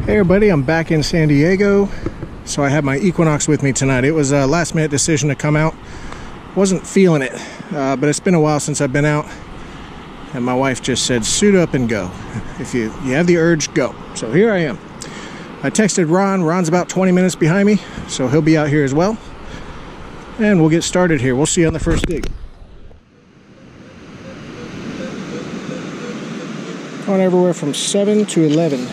Hey everybody, I'm back in San Diego. So I have my Equinox with me tonight. It was a last minute decision to come out. Wasn't feeling it, but it's been a while since I've been out. And my wife just said, suit up and go. If you have the urge, go. So here I am. I texted Ron. Ron's about 20 minutes behind me, so he'll be out here as well. And we'll get started here. We'll see you on the first dig. On everywhere from 7 to 11.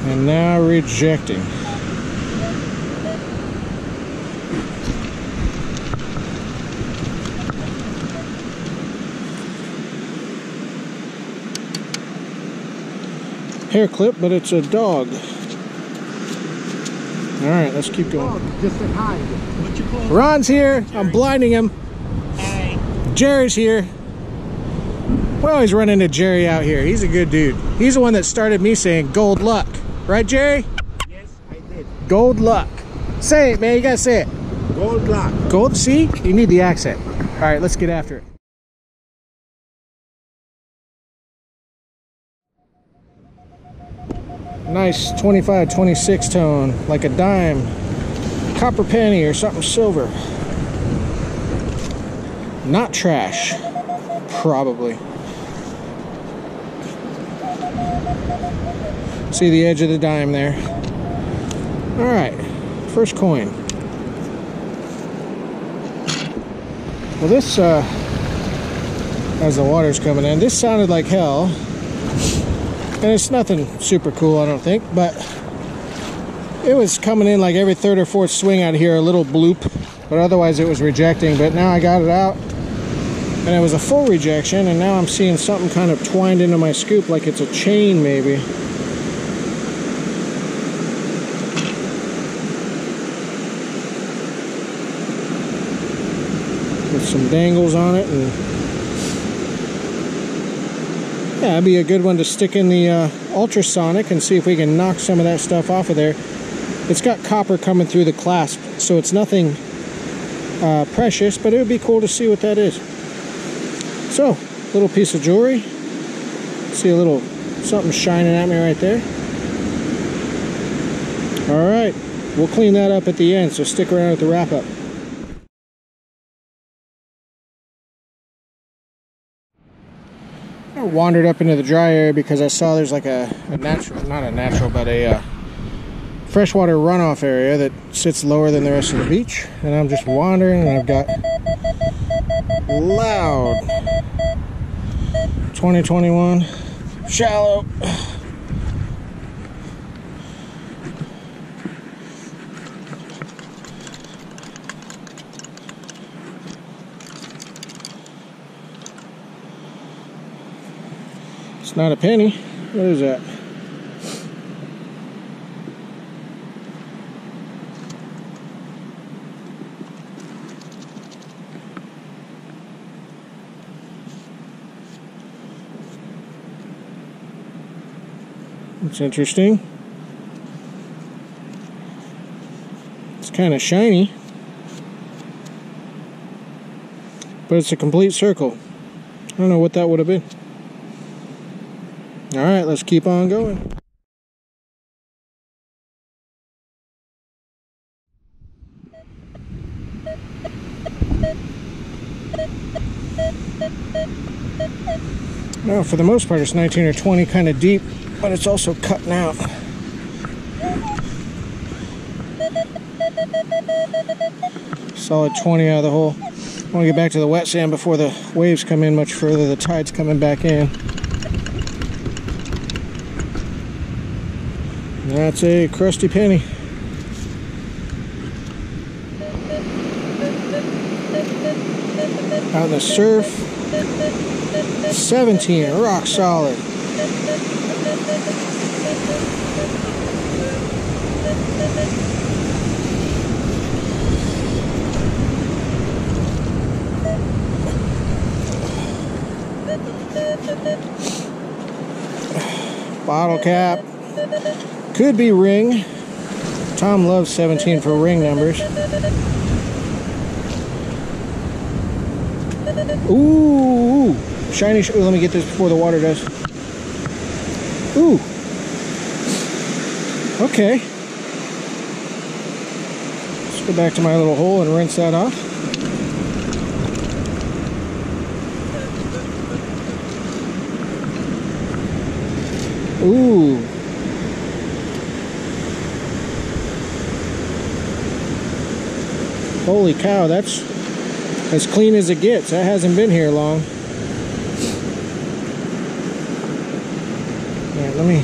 And now rejecting. Hair clip, but it's a dog. All right, let's keep going. Just said hi. What you call? Ron's here. I'm blinding him. Hey. Jerry's here. We always run into Jerry out here. He's a good dude. He's the one that started me saying gold luck. Right, Jerry? Yes, I did. Gold luck. Say it, man. You gotta say it. Gold luck. Gold, see? You need the accent. All right, let's get after it. Nice 25-26 tone, like a dime, copper penny or something silver. Not trash, probably. See the edge of the dime there. All right, first coin. Well, this, as the water's coming in, this sounded like hell. And it's nothing super cool, I don't think, but it was coming in like every third or fourth swing out here, a little bloop, but otherwise it was rejecting. But now I got it out, and it was a full rejection, and now I'm seeing something kind of twined into my scoop, like it's a chain maybe. With some dangles on it, and yeah, that'd be a good one to stick in the ultrasonic and see if we can knock some of that stuff off of there. It's got copper coming through the clasp, so it's nothing precious, but it would be cool to see what that is. So, little piece of jewelry. See a little something shining at me right there. All right, we'll clean that up at the end, so stick around with the wrap up. I wandered up into the dry area because I saw there's like a natural, not a natural, but a freshwater runoff area that sits lower than the rest of the beach. And I'm just wandering, and I've got loud 2021 shallow. It's not a penny. What is that? It's interesting. It's kind of shiny, but it's a complete circle. I don't know what that would have been. All right, let's keep on going. Well, for the most part, it's 19 or 20, kind of deep, but it's also cutting out. Solid 20 out of the hole. I want to get back to the wet sand before the waves come in much further. The tide's coming back in. That's a crusty penny. Out in the surf. 17, rock solid. Bottle cap. Could be ring. Tom loves 17 for ring numbers. Ooh, Shiny. Ooh, let me get this before the water does. Ooh. Okay. Let's go back to my little hole and rinse that off. Ooh. Holy cow, that's as clean as it gets. That hasn't been here long. Alright, let me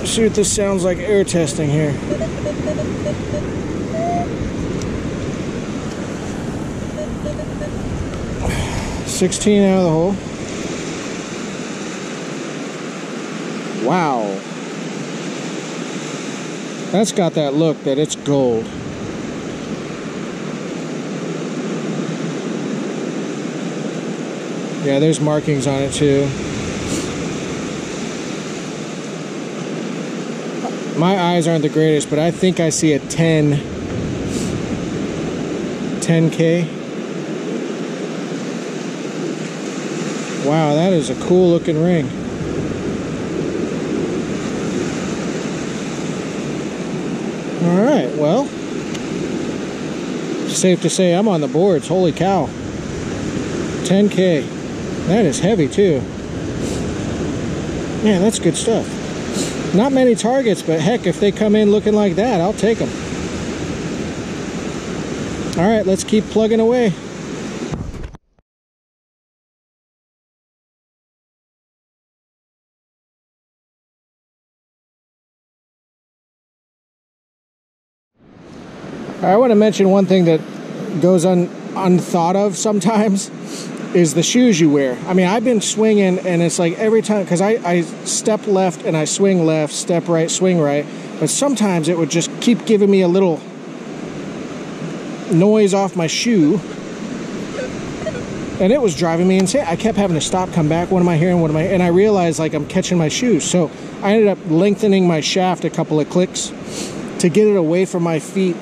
see what this sounds like air testing here. $16 out of the hole. Wow. That's got that look that it's gold. Yeah, there's markings on it too. My eyes aren't the greatest, but I think I see a 10K. Wow, that is a cool looking ring. Alright, well, safe to say I'm on the boards. Holy cow. 10K. That is heavy too. Man, that's good stuff. Not many targets, but heck, if they come in looking like that, I'll take them. Alright, let's keep plugging away. I want to mention one thing that goes unthought of sometimes is the shoes you wear. I mean, I've been swinging and it's like every time, because I step left and I swing left, step right, swing right, but sometimes it would just keep giving me a little noise off my shoe and it was driving me insane. I kept having to stop, come back, what am I hearing, and I realized like I'm catching my shoes. So I ended up lengthening my shaft a couple of clicks to get it away from my feet.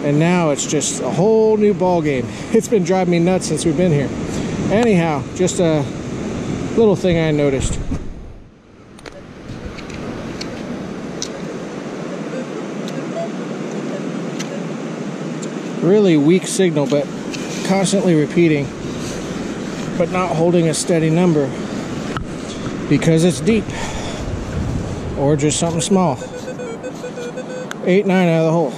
And now it's just a whole new ball game. It's been driving me nuts since we've been here. Anyhow, just a little thing I noticed. Really weak signal, but constantly repeating, but not holding a steady number because it's deep or just something small. 8, 9 out of the hole.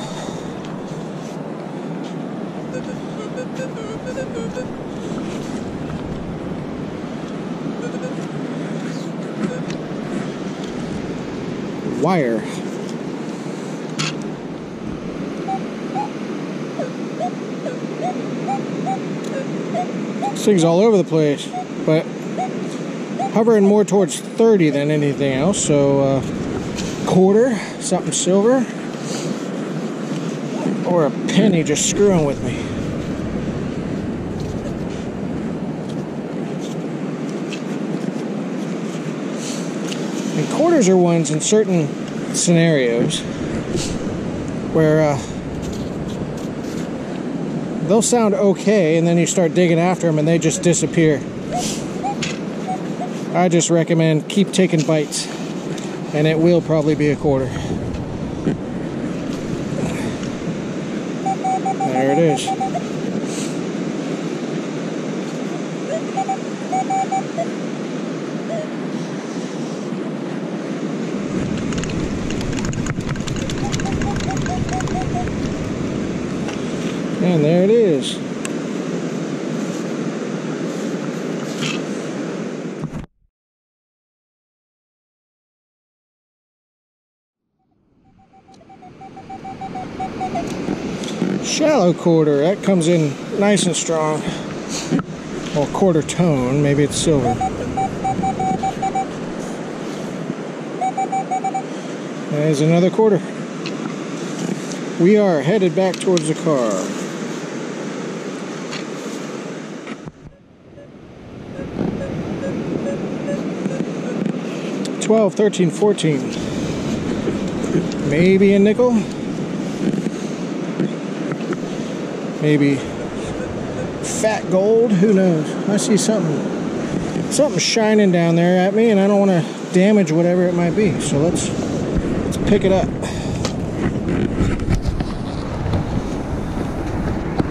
Wire. This thing's all over the place, but hovering more towards 30 than anything else. So quarter, something silver, or a penny just screwing with me. And quarters are ones in certain scenarios where they'll sound okay and then you start digging after them and they just disappear. I just recommend keep taking bites and it will probably be a quarter. There it is. And there it is. Shallow quarter, that comes in nice and strong. Well, quarter tone, maybe it's silver. There's another quarter. We are headed back towards the car. 12, 13, 14. Maybe a nickel. Maybe fat gold, who knows? I see something shining down there at me, and I don't want to damage whatever it might be. So let's pick it up.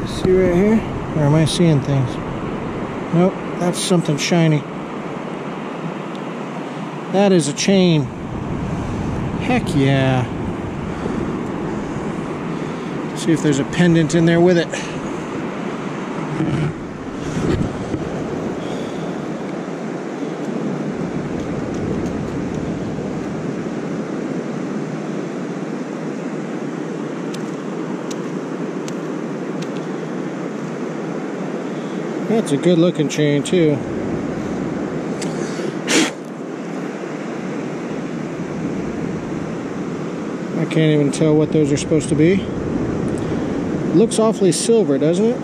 See right here? Or am I seeing things? Nope, that's something shiny. That is a chain. Heck yeah. See if there's a pendant in there with it. That's a good looking chain too. I can't even tell what those are supposed to be. Looks awfully silver, doesn't it?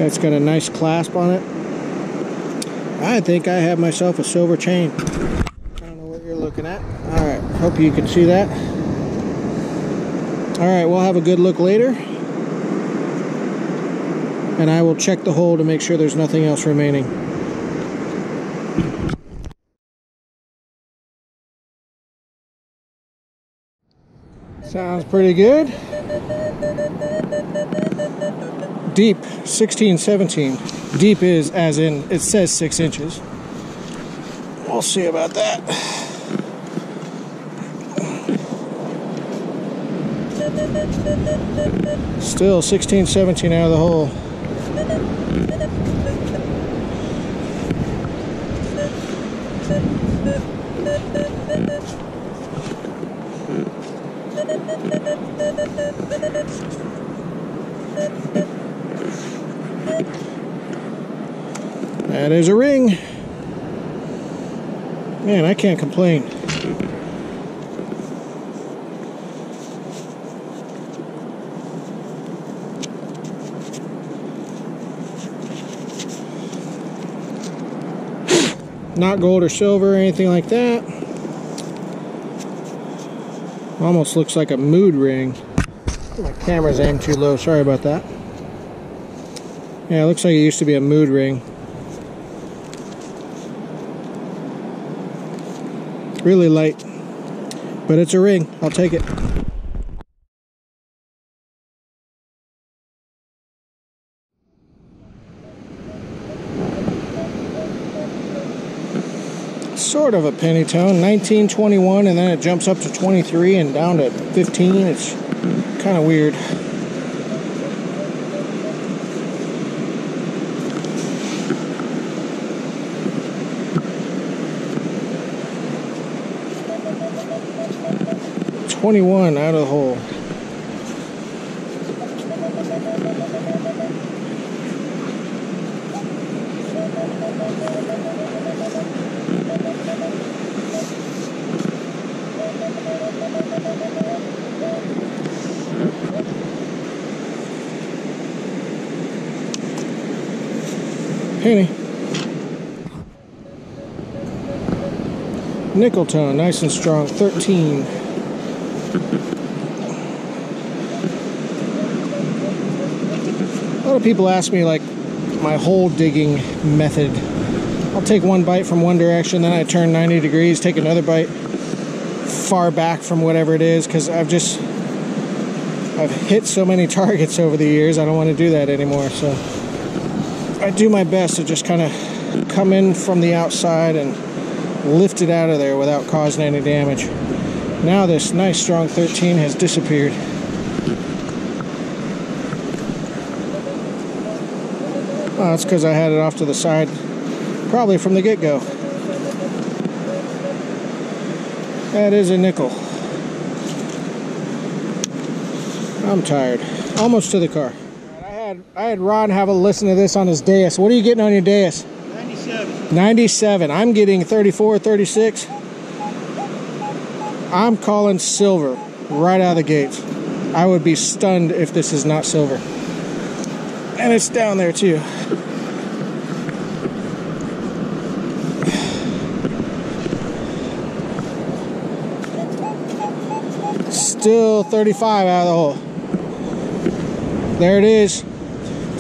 It's got a nice clasp on it. I think I have myself a silver chain. I don't know what you're looking at. Alright, hope you can see that. Alright, we'll have a good look later. And I will check the hole to make sure there's nothing else remaining. Sounds pretty good. Deep, 16-17. Deep is as in, it says 6 inches. We'll see about that. Still 16-17 out of the hole. That is a ring. Man, I can't complain. Not gold or silver or anything like that. Almost looks like a mood ring. My camera's aimed too low, sorry about that. Yeah, it looks like it used to be a mood ring. Really light, but it's a ring. I'll take it. Sort of a penny tone, 1921, and then it jumps up to 23 and down to 15. It's kind of weird. $21 out of the hole. Penny. Nickel tone, nice and strong, 13. A lot of people ask me like my hole digging method. I'll take one bite from one direction, then I turn 90 degrees, take another bite far back from whatever it is, because I've hit so many targets over the years, I don't want to do that anymore. So I do my best to just kind of come in from the outside and lift it out of there without causing any damage. Now this nice strong 13 has disappeared. Oh, that's because I had it off to the side, probably from the get-go. That is a nickel. I'm tired. Almost to the car. I had Ron have a listen to this on his dais. What are you getting on your dais? 97. 97. I'm getting 34, 36. I'm calling silver right out of the gates. I would be stunned if this is not silver. And it's down there too. Still 35 out of the hole. There it is.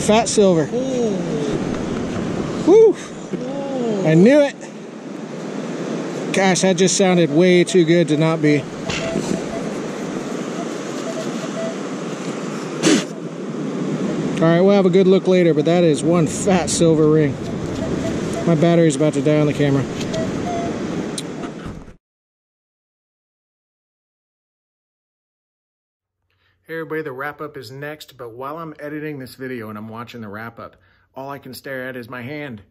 Fat silver. Woo! I knew it. Gosh, that just sounded way too good to not be. Alright, we'll have a good look later, but that is one fat silver ring. My battery's about to die on the camera. Hey everybody, the wrap-up is next, but while I'm editing this video and I'm watching the wrap-up, all I can stare at is my hand.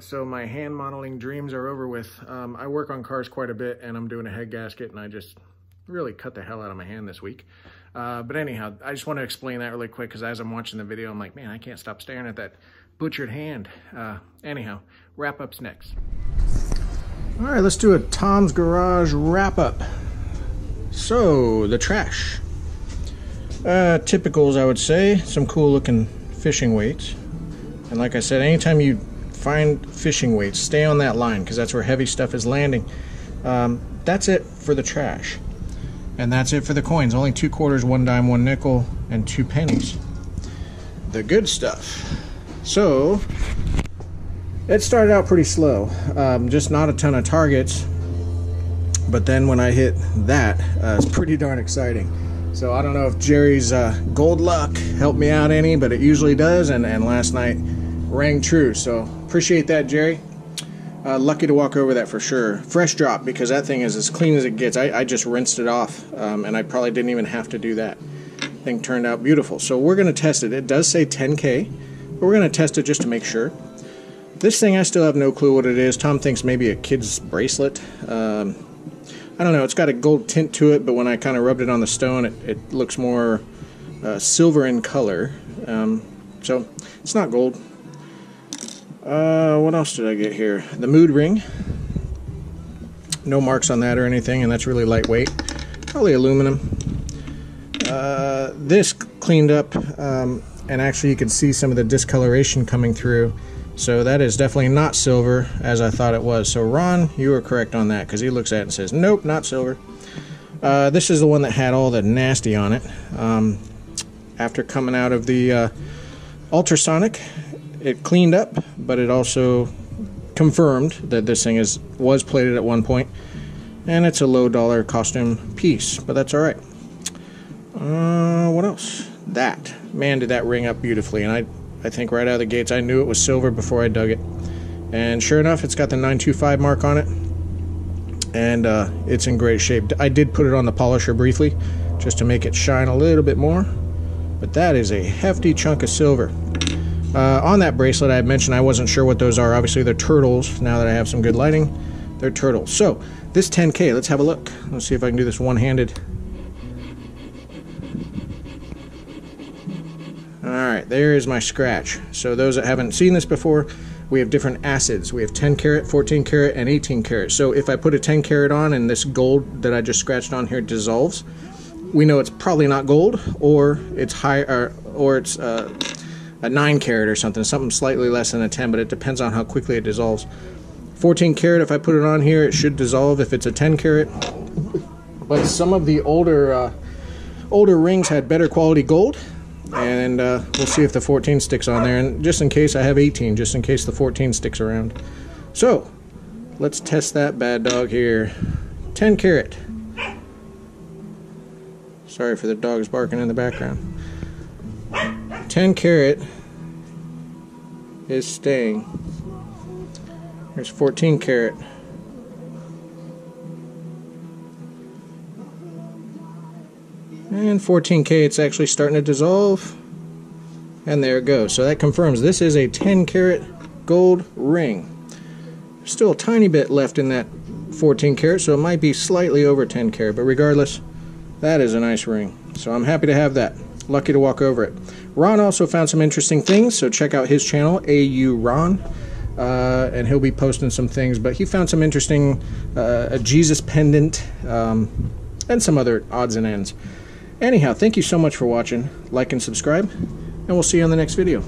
So my hand modeling dreams are over with. I work on cars quite a bit, and I'm doing a head gasket, and I just really cut the hell out of my hand this week. But anyhow, I just want to explain that really quick, because as I'm watching the video, I'm like, man, I can't stop staring at that butchered hand. Anyhow, wrap-up's next. All right, let's do a Tom's Garage wrap-up. So, the trash. Typicals, I would say. Some cool looking fishing weights. And like I said, anytime you find fishing weights, stay on that line, because that's where heavy stuff is landing. That's it for the trash. And that's it for the coins. Only 2 quarters, 1 dime, 1 nickel, and 2 pennies. The good stuff. So, it started out pretty slow. Just not a ton of targets. But then when I hit that, it's pretty darn exciting. So I don't know if Jerry's gold luck helped me out any, but it usually does, and last night rang true. So appreciate that, Jerry. Lucky to walk over that for sure. Fresh drop, because that thing is as clean as it gets. I just rinsed it off, and I probably didn't even have to do that. Thing turned out beautiful. So we're going to test it. It does say 10K, but we're going to test it just to make sure. This thing, I still have no clue what it is. Tom thinks maybe a kid's bracelet. I don't know, it's got a gold tint to it, but when I kind of rubbed it on the stone, it looks more silver in color. So, it's not gold. What else did I get here? The mood ring. No marks on that or anything, and that's really lightweight. Probably aluminum. This cleaned up, and actually you can see some of the discoloration coming through. So that is definitely not silver, as I thought it was. So Ron, you were correct on that, because he looks at it and says, nope, not silver. This is the one that had all the nasty on it. After coming out of the ultrasonic, it cleaned up, but it also confirmed that this thing was plated at one point, and it's a low-dollar costume piece, but that's all right. What else? That. Man, did that ring up beautifully, and I think right out of the gates I knew it was silver before I dug it. And sure enough, it's got the 925 mark on it. And it's in great shape. I did put it on the polisher briefly, just to make it shine a little bit more. But that is a hefty chunk of silver. On that bracelet, I had mentioned I wasn't sure what those are. Obviously, they're turtles. Now that I have some good lighting, they're turtles. So, this 10K, let's have a look. Let's see if I can do this one-handed. Alright, there is my scratch. So those that haven't seen this before, we have different acids. We have 10 karat, 14 karat, and 18 karat. So if I put a 10 karat on and this gold that I just scratched on here dissolves, we know it's probably not gold, or it's high, or it's a 9 karat or something slightly less than a 10, but it depends on how quickly it dissolves. 14 karat, if I put it on here, it should dissolve if it's a 10 karat. But some of the older rings had better quality gold. And we'll see if the 14 sticks on there, and just in case I have 18, just in case the 14 sticks around. So let's test that bad dog here. 10 karat. Sorry for the dogs barking in the background. 10 karat is staying. There's 14 karat. And 14K, it's actually starting to dissolve. And there it goes. So that confirms this is a 10 karat gold ring. Still a tiny bit left in that 14 karat, so it might be slightly over 10 karat. But regardless, that is a nice ring. So I'm happy to have that. Lucky to walk over it. Ron also found some interesting things, so check out his channel, AU Ron. And he'll be posting some things. But he found some interesting, a Jesus pendant, and some other odds and ends. Anyhow, thank you so much for watching. Like and subscribe, and we'll see you on the next video.